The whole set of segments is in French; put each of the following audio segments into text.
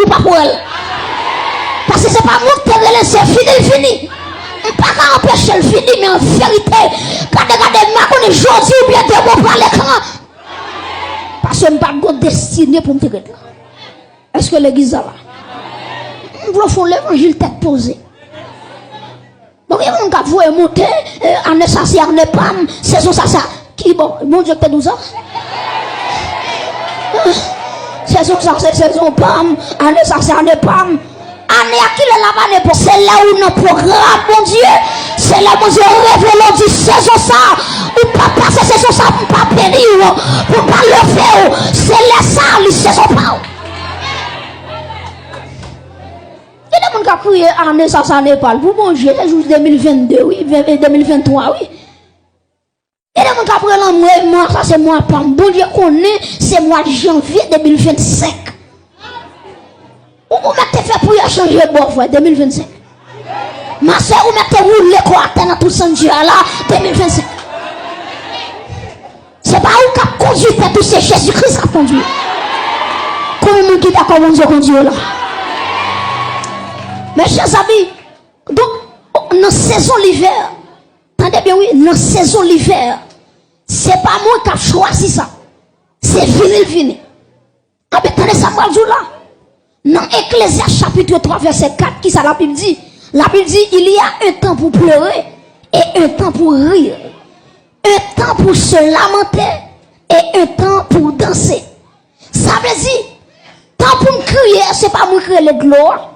ou pas pour elle. Parce que c'est pas moi qui t'ai laissé fini. Pas qu'à empêcher le fini, mais en vérité, regardez, ma connaît aujourd'hui ou bien de mon l'écran. Parce que je n'ai pas de destinée pour me faire là. Est-ce que l'église est là? Je veux faire l'évangile tête posée. Donc, il y a un gars qui veut monter, en essentiel, en épam, saison ça. Qui bon, mon Dieu, peut-être 12 ans? Saison ça, c'est saison pam, en essentiel, en épam. Année à qui le lava c'est là où nos programmes, mon Dieu, c'est là où mon Dieu révèle, dit saison ça, ou pas passer saison ça, pour pas périr, pour pas le faire, c'est là ça, les saison pas. Il y a des gens qui ont crié année ça n'est pas, pour manger, les jours 2022, oui, 2023, oui. Il y a des gens qui ont pris moi, ça c'est moi, pam, bon Dieu connaît, c'est mois de janvier 2025. Ou mettez fait pour y changer bon frère 2025. Ma soeur, ou mettez rouler quoi dans tout ce Dieu là 2025. C'est pas où qu'a conduit tout c'est Jésus-Christ qui a conduit. Comment qui t'a commencé à conduire là? Mes chers amis, donc dans saison l'hiver, attendez bien oui, dans saison l'hiver, c'est pas moi qui a choisi ça. C'est fini. Ah mais attendez ça moi jour là. Dans Ecclésiaste chapitre 3 verset 4 qui ça la Bible dit? La Bible dit il y a un temps pour pleurer et un temps pour rire. Un temps pour se lamenter et un temps pour danser. Ça veut dire temps pour me crier, c'est pas moi crier les gloires.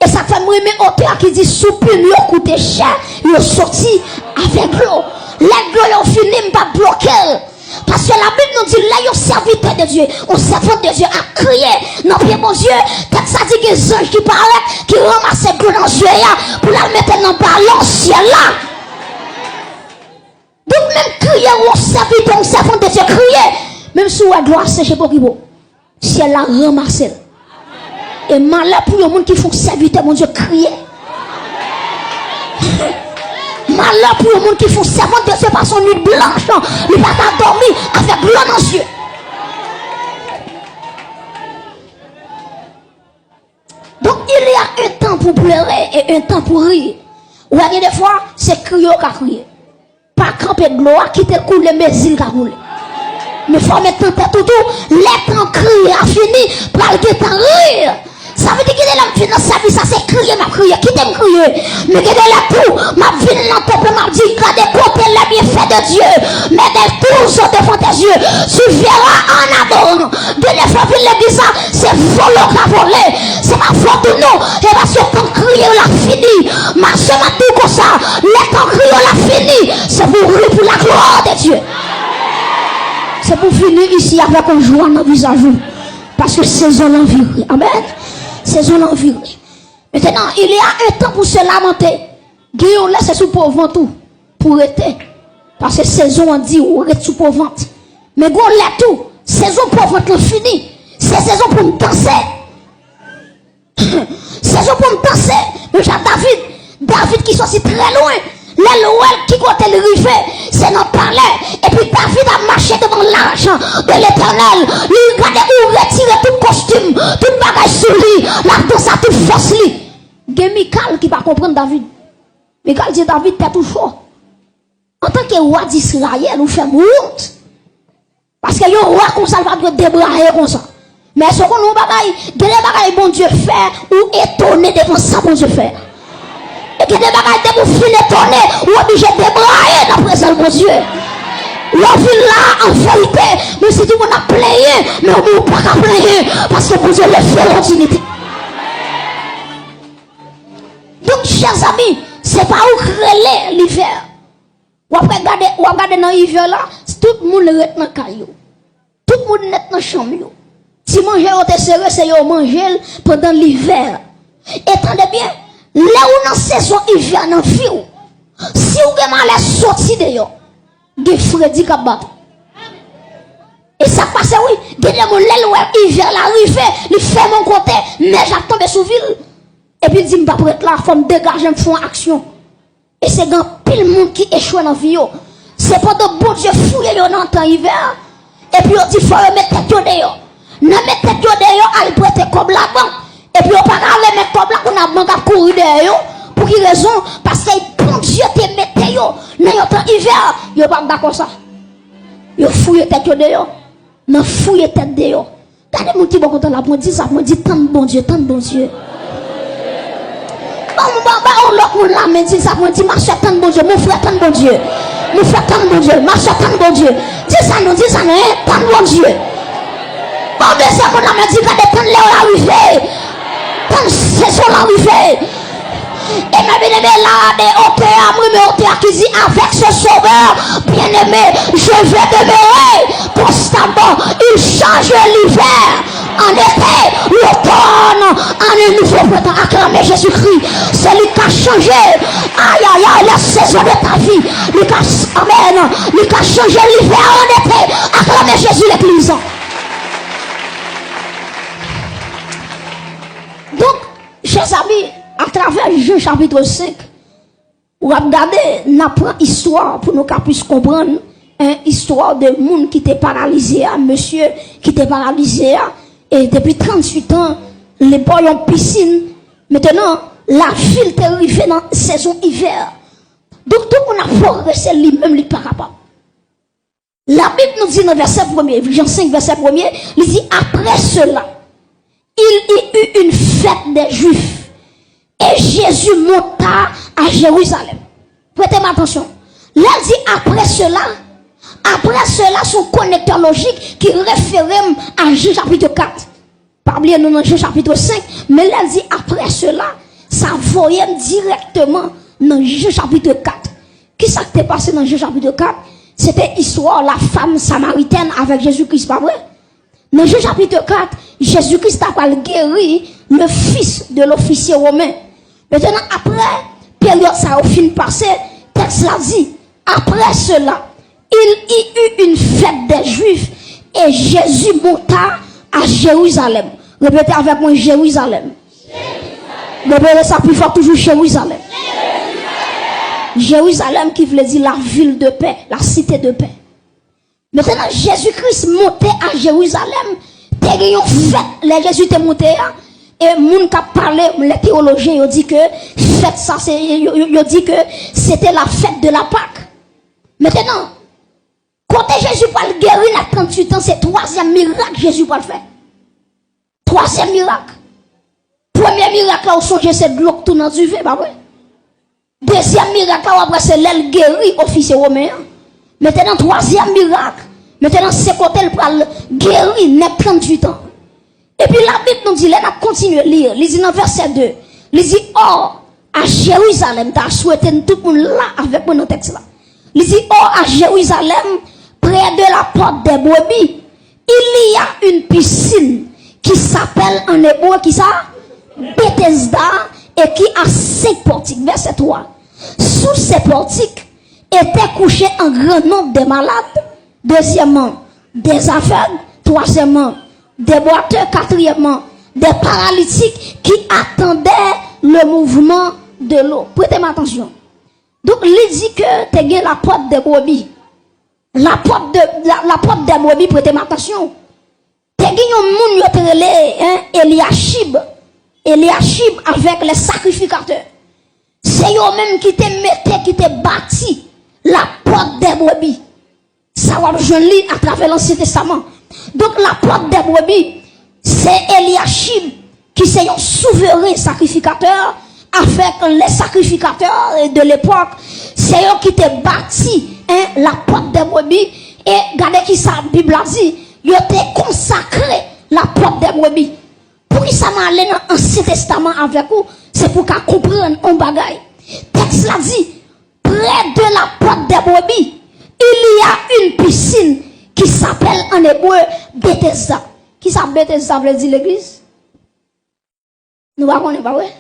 Et ça fait moi aimer auteur qui dit soupir lui coûte cher, il sorti avec l'eau. Les gloires ont fini pas bloquer. Parce que la Bible nous dit là, il y a un serviteur de Dieu, un servant de Dieu a crié. Non, bien mon Dieu, ça dit que les anges qui parlent, qui ramassent l'eau dans le ciel pour la mettre dans le ballon ciel là. Donc, même crier ou un serviteur, un servant de Dieu, crier, même si la gloire sécher pour qui beau, ciel là ramassé. Et malheur pour les gens qui font serviteur, mon Dieu, crier. Malheur pour les gens qui font servant de Dieu par son nuit blanche, il va pas dormir avec l'eau dans les yeux. Donc il y a un temps pour pleurer et un temps pour rire. Ou il y a des fois, c'est crier qui a crié. Pas camper de gloire, quitter le couler, mais il a roulé. Mais il faut mettre en tête tout, les temps crier a fini, par le temps rire. Ça veut dire que la vie dans sa vie, ça c'est crier, m'a crié, qui t'aime crier. Mais que la tout, ma vie dans le temple, m'a dit, regardez côté les bienfaits de Dieu. Mais des tours sont devant tes yeux. Tu verras en abondance. De les fois, il dit ça, c'est voler qui a volé. C'est ma faute ou non. Et parce que quand crier, on l'a fini. Ma soeur m'a dit comme ça, les temps crier, on l'a fini. C'est pour rire pour la gloire de Dieu. C'est pour finir ici avec un joie dans le visage. Parce que saison l'envie. Amen. Saison l'envie. Maintenant, il y a un temps pour se lamenter. Guillaume laisse sous pauvre tout pour être. Parce que saison on dit ou est sous pauvre. Mais go là tout. Saison pauvre fini. C'est saison pour me danser. Saison pour me danser. Mais j'ai David qui sortit très loin. L'Elohel qui compte le rivet, c'est notre palais. Et puis David a marché devant l'argent de l'Éternel. Il regardait où retirer tout costume, tout bagage sur lui, la danse à toute force lui. Il y a Michal qui va comprendre David. Michal dit David, t'es tout chaud. En tant que roi d'Israël, nous fait honte. Parce que un roi comme ça, il va doit débrailler comme ça. Mais ce qu'on nous bagaille, il y a des bagailles bon Dieu fait ou étonné devant ça bon Dieu fait. Et que des bagages pour finir tourner ou obligé de débrailler dans la présence de Dieu. La vie là, en vérité, mais si tu m'en as plaigné, mais on ne peut pas plaigner parce que pour Dieu le fait l'opportunité. Donc, chers amis, c'est pas où créer l'hiver. Ou regarder dans l'hiver là, tout le monde est dans le caillou. Tout le monde est dans la chambre. Si manger au serré, c'est au manger pendant l'hiver. Attendez bien. Là où dans la saison hiver dans vie, si vous avez mal sorti de yo, de Freddy Kabat. Et ça passe oui, de mon hiver l'arrivée, il fait mon côté, mais j'attends sous ville. Et puis il dit m'pas prêtre là, faut me dégager, me faire action. Et c'est grand pile monde qui échoue dans vie. C'est pendant bon Dieu fouiller dans temps hiver. Et puis on dit faut remettre tête dehors. N'a mettre tête dehors, elle prête comme là-bas. Et puis on pas aller mettre comme là qu'on a banque à courir dehors. Pour quelle raison? Parce que bon Dieu te mette yo. Dans un temps hiver, yo pas d'accord ça. Yo fouille tête dehors. Nan fouille tête dehors. Regardez mon petit bon content là, moi dit ça, moi dit tant de bon Dieu, tant de bon Dieu. On l'autre là, mais dit ça, moi dit marche tant de bon Dieu, mon frère tant de bon Dieu. Mon frère tant de bon Dieu, marche tant de bon Dieu. Dis ça non, tant de bon Dieu. Bon, mais c'est qu'on a dit que tant de l'heure arrivé. Tant de saison arrivé. Et ma bien-aimée là, mais qui dit avec ce sauveur, bien-aimé, je vais demeurer constamment. Il change l'hiver en été, l'automne, en un nouveau printemps. Acclamez Jésus-Christ, c'est lui qui a changé. Aïe, aïe, aïe, la saison de ta vie. Lui qui a, amen, lui qui a changé l'hiver en été. Acclamez Jésus l'église. Donc, chers amis, à travers Jean chapitre 5, on va regarder, on apprend histoire pour nous qu'on puisse comprendre une histoire de monde qui était paralysé, un monsieur qui était paralysé, et depuis 38 ans, les boys ont piscine. Maintenant, la ville est arrivée dans la saison hiver. Donc, tout le monde a progressé lui-même, il n'est pas capable. La Bible nous dit dans le verset 1er, Jean 5, verset 1er, il dit après cela, il y eut une fête des Juifs. Et Jésus monta à Jérusalem. Prêtez-moi attention. Là, il dit après cela, son connecteur logique qui référait à Jean chapitre 4. Pas oublier nous dans Jean chapitre 5, mais là, il dit après cela, ça voyait directement dans Jean chapitre 4. Qui s'est passé dans Jean chapitre 4? C'était l'histoire de la femme samaritaine avec Jésus-Christ, pas vrai? Dans Jean chapitre 4, Jésus-Christ a guéri le fils de l'officier romain. Maintenant, après, période ça a fini passé, texte l'a dit, après cela, il y eut une fête des Juifs et Jésus monta à Jérusalem. Répétez avec moi, Jérusalem. Répétez ça plus fort, toujours Jérusalem. Jérusalem qui voulait dire la ville de paix, la cité de paix. Maintenant, Jésus-Christ montait à Jérusalem, t'es une fête, les Jésus t'es monté, et moun qui a parlé, les théologiens, ils dit que fête ça, ils dit que c'était la fête de la Pâque. Maintenant, quand Jésus va le guérir à 38 ans, c'est troisième miracle Jésus va le faire. Troisième miracle. Premier miracle là, on songe, c'est de l'eau qui tourne dans du vin, bah ouais. Deuxième miracle là, après c'est l'aile guéri officier romain. Maintenant, troisième miracle. Maintenant, c'est quand elle va guérir, n'est 38 ans. Et puis la Bible nous dit, là, on continue à lire. Il dit dans verset 2, il dit, or, à Jérusalem, tu as souhaité tout le monde là avec mon texte là. Il dit, or, à Jérusalem, près de la porte des brebis, il y a une piscine qui s'appelle en hébreu, qui ça? Bethesda, et qui a 5 portiques. Verset 3. Sous ces portiques étaient couchés un grand nombre de malades. Deuxièmement, des aveugles. Troisièmement, des boiteux. Quatrièmement, des paralytiques qui attendaient le mouvement de l'eau. Prêtez-moi attention. Donc, il dit que tu as la porte des brebis. La porte des brebis, prêtez-moi attention. Tu as un monde, Eliashib avec les sacrificateurs. C'est eux-mêmes qui te mettaient, qui te bâti la porte des brebis. Ça va je lis à travers l'Ancien Testament. Donc la porte des brebis, c'est Eliashib qui c'est un souverain sacrificateur avec les sacrificateurs de l'époque. C'est eux qui te bâti la porte des brebis. Et regardez qui ça, la Bible a dit, ils ont consacré la porte des brebis. Pour qui ça m'a allé dans l'Ancien Testament avec vous, c'est pour qu'on comprenne un bagage. Texte l'a dit, près de la porte des brebis, il y a une piscine qui s'appelle en hébreu Bethesda. Qui s'appelle Bethesda veut dire l'église? Nous ne connaissons pas, ouais?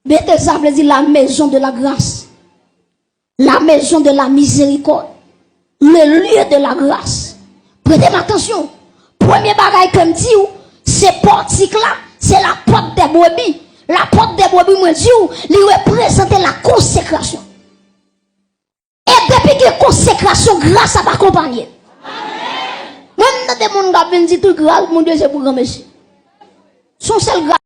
Bethesda veut dire la maison de la grâce. La maison de la miséricorde. Le lieu de la grâce. Prêtez attention. Premier bagage comme dit, ces portiques-là, c'est la porte des brebis. La porte des brebis, moi, dit, il représente la consécration. Et depuis que la consécration, grâce à m'accompagner. Même des gens qui viennent dire tout grave, mon Dieu, c'est pour grand monsieur. Son seul grave.